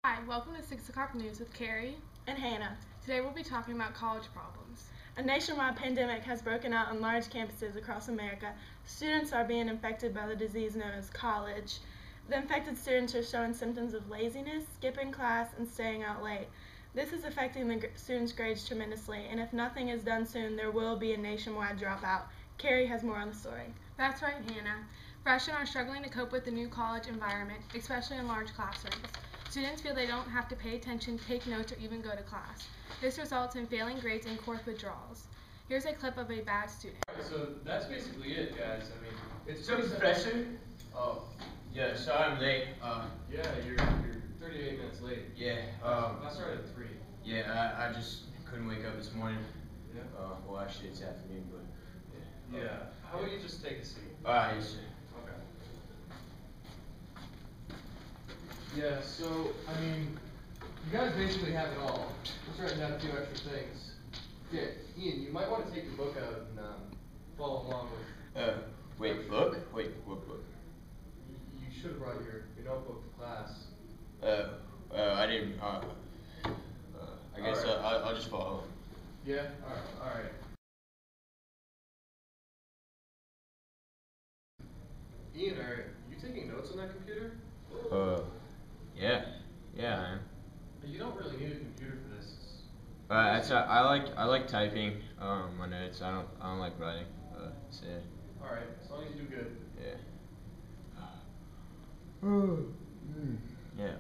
Hi, welcome to 6 o'clock news with Carrie and Hannah. Today we'll be talking about college problems. A nationwide pandemic has broken out on large campuses across America. Students are being infected by the disease known as college. The infected students are showing symptoms of laziness, skipping class, and staying out late. This is affecting the students' grades tremendously, and if nothing is done soon, there will be a nationwide dropout. Carrie has more on the story. That's right, Hannah. Freshmen are struggling to cope with the new college environment, especially in large classrooms. Students feel they don't have to pay attention, take notes, or even go to class. This results in failing grades and course withdrawals. Here's a clip of a bad student. Alright, so that's basically it, guys. I mean, it's So, Professor? Oh, Yeah, sorry I'm late. yeah, you're 38 minutes late. Yeah, I started at 3. yeah, I just couldn't wake up this morning. Yeah. Well, actually it's afternoon, but yeah. Yeah. How about you just take a seat? Alright, yes, sir. Okay. Yeah, so, I mean, you guys basically have it all. Just writing down a few extra things. Yeah, Ian, you might want to take the book out and follow along with. Wait, book? Wait, what book? You should have brought your notebook to class. I didn't, I guess Alright. I'll just follow. Yeah? Alright. Ian, are you taking notes on that computer? Yeah, I am. You don't really need a computer for this. I like typing, my notes. I don't like writing, so Alright, as long as you do good. yeah. Yeah.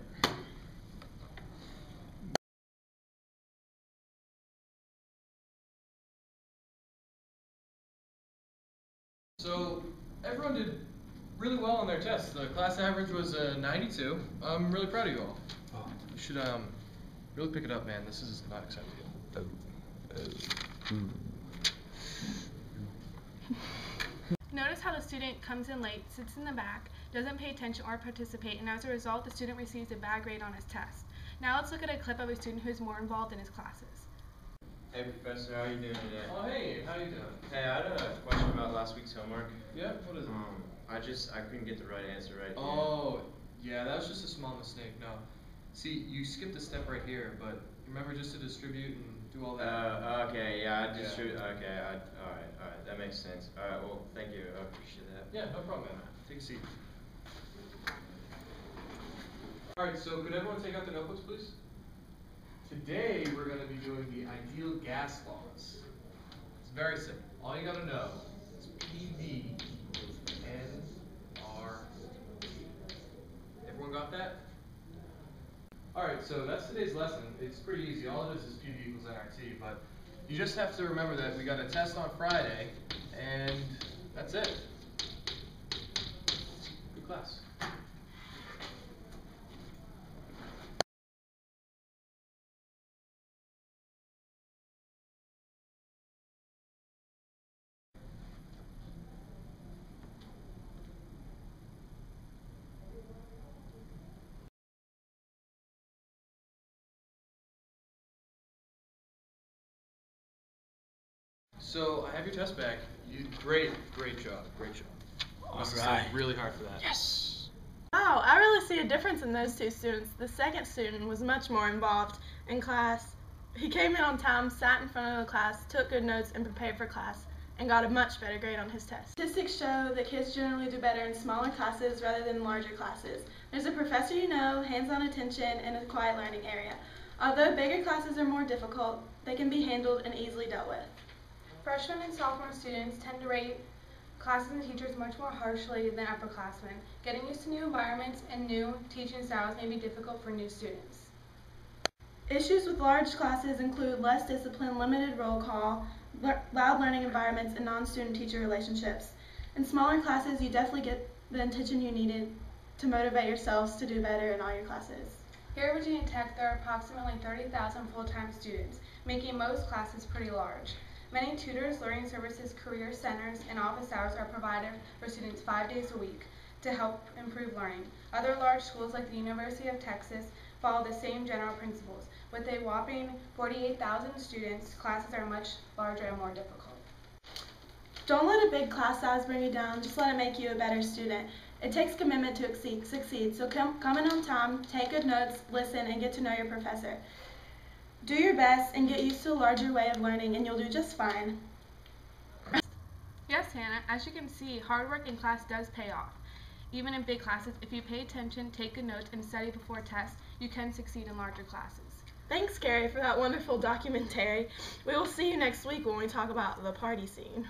So, everyone did really well on their tests. The class average was 92. I'm really proud of you all. You should really pick it up, man. This is not acceptable. Notice how the student comes in late, sits in the back, doesn't pay attention or participate, and as a result, the student receives a bad grade on his test. Now let's look at a clip of a student who is more involved in his classes. Hey, Professor, how you doing today? Oh, hey, how you doing? Hey, I had a question about last week's homework. Yeah, what is it? I couldn't get the right answer right. Oh, yeah, that was just a small mistake. No. See, you skipped a step right here, but remember just to distribute and do all that? Okay, yeah, I just, Yeah. okay, alright, that makes sense. Alright, well, thank you, I appreciate that. Yeah, no problem, man. Take a seat. Alright, so could everyone take out their notebooks, please? Today, we're going to be doing the ideal gas laws. It's very simple. All you got to know is PV, NR. Everyone got that? Alright, so that's today's lesson. It's pretty easy. All it is PV equals nRT, but you just have to remember that we got a test on Friday, and that's it. Good class. So I have your test back. Great job. Must have studied really hard for that. Yes! Wow, I really see a difference in those two students. The second student was much more involved in class. He came in on time, sat in front of the class, took good notes, and prepared for class, and got a much better grade on his test. Statistics show that kids generally do better in smaller classes rather than larger classes. There's a professor you know, hands-on attention, and a quiet learning area. Although bigger classes are more difficult, they can be handled and easily dealt with. Freshman and sophomore students tend to rate classes and teachers much more harshly than upperclassmen. Getting used to new environments and new teaching styles may be difficult for new students. Issues with large classes include less discipline, limited roll call, loud learning environments, and non-student teacher relationships. In smaller classes, you definitely get the attention you needed to motivate yourselves to do better in all your classes. Here at Virginia Tech, there are approximately 30,000 full-time students, making most classes pretty large. Many tutors, learning services, career centers, and office hours are provided for students 5 days a week to help improve learning. Other large schools like the University of Texas follow the same general principles. With a whopping 48,000 students, classes are much larger and more difficult. Don't let a big class size bring you down, just let it make you a better student. It takes commitment to succeed, so come in on time, take good notes, listen, and get to know your professor. Do your best and get used to a larger way of learning, and you'll do just fine. Yes, Hannah, as you can see, hard work in class does pay off. Even in big classes, if you pay attention, take good notes, and study before tests, you can succeed in larger classes. Thanks, Carrie, for that wonderful documentary. We will see you next week when we talk about the party scene.